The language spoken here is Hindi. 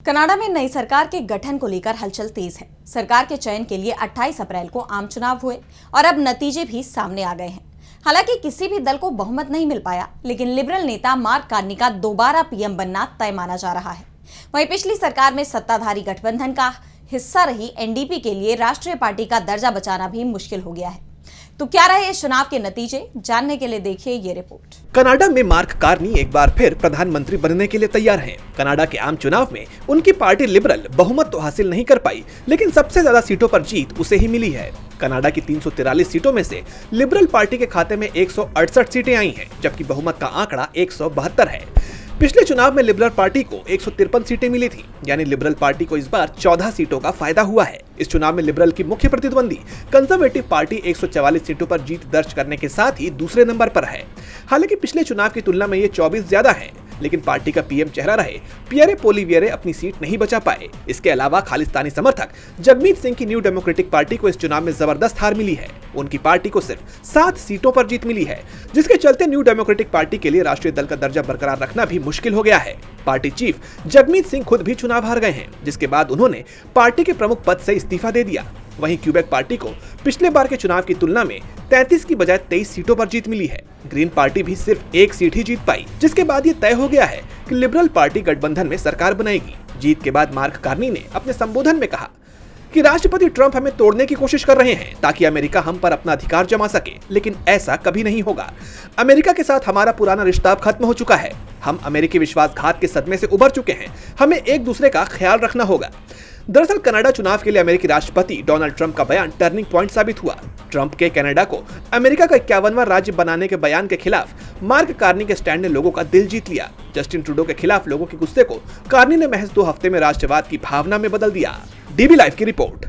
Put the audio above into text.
कनाडा में नई सरकार के गठन को लेकर हलचल तेज है। सरकार के चयन के लिए 28 अप्रैल को आम चुनाव हुए और अब नतीजे भी सामने आ गए हैं। हालांकि किसी भी दल को बहुमत नहीं मिल पाया, लेकिन लिबरल नेता मार्क कार्नी का दोबारा पीएम बनना तय माना जा रहा है। वहीं पिछली सरकार में सत्ताधारी गठबंधन का हिस्सा रही एनडीपी के लिए राष्ट्रीय पार्टी का दर्जा बचाना भी मुश्किल हो गया है। तो क्या रहे इस चुनाव के नतीजे, जानने के लिए देखिए ये रिपोर्ट। कनाडा में मार्क कार्नी एक बार फिर प्रधानमंत्री बनने के लिए तैयार हैं। कनाडा के आम चुनाव में उनकी पार्टी लिबरल बहुमत तो हासिल नहीं कर पाई, लेकिन सबसे ज्यादा सीटों पर जीत उसे ही मिली है। कनाडा की 343 सीटों में से लिबरल पार्टी के खाते में 168 सीटें आई हैं, जबकि बहुमत का आंकड़ा 172 है। पिछले चुनाव में लिबरल पार्टी को 153 सीटें मिली थी, यानी लिबरल पार्टी को इस बार 14 सीटों का फायदा हुआ है। इस चुनाव में लिबरल की मुख्य प्रतिद्वंदी कंजर्वेटिव पार्टी 144 सीटों पर जीत दर्ज करने के साथ ही दूसरे नंबर पर है। हालांकि पिछले चुनाव की तुलना में ये 24 ज्यादा है, लेकिन पार्टी का पीएम चेहरा रहे पियरे पोलिवियरे अपनी सीट नहीं बचा पाए। इसके अलावा खालिस्तानी समर्थक जगमीत सिंह की न्यू डेमोक्रेटिक पार्टी को इस चुनाव में जबरदस्त हार मिली है। उनकी पार्टी को सिर्फ 7 सीटों पर जीत मिली है, जिसके चलते न्यू डेमोक्रेटिक पार्टी के लिए राष्ट्रीय दल का दर्जा बरकरार रखना भी मुश्किल हो गया है। पार्टी चीफ जगमीत सिंह खुद भी चुनाव हार गए हैं, जिसके बाद उन्होंने पार्टी के प्रमुख पद से इस्तीफा दे दिया। वहीं क्यूबेक पार्टी को पिछले बार के चुनाव की तुलना में 33 की बजाय 23 सीटों पर जीत मिली है। ग्रीन पार्टी भी सिर्फ 1 सीट ही जीत पाई, जिसके बाद ये तय हो गया है कि लिबरल पार्टी गठबंधन में सरकार बनाएगी। जीत के बाद मार्क कार्नी ने अपने संबोधन में कहा कि राष्ट्रपति ट्रंप हमें तोड़ने की कोशिश कर रहे हैं ताकि अमेरिका हम पर अपना अधिकार जमा सके, लेकिन ऐसा कभी नहीं होगा। अमेरिका के साथ हमारा पुराना रिश्ता अब खत्म हो चुका है। हम अमेरिकी विश्वासघात के सदमे से उबर चुके हैं। हमें एक दूसरे का ख्याल रखना होगा। दरअसल कनाडा चुनाव के लिए अमेरिकी राष्ट्रपति डोनाल्ड ट्रंप का बयान टर्निंग पॉइंट साबित हुआ। ट्रंप के कनाडा को अमेरिका का 51वां राज्य बनाने के बयान के खिलाफ मार्क कार्नी के स्टैंड ने लोगों का दिल जीत लिया। जस्टिन ट्रूडो के खिलाफ लोगों के गुस्से को कार्नी ने महज 2 हफ्ते में राष्ट्रवाद की भावना में बदल दिया। डीबी लाइव की रिपोर्ट।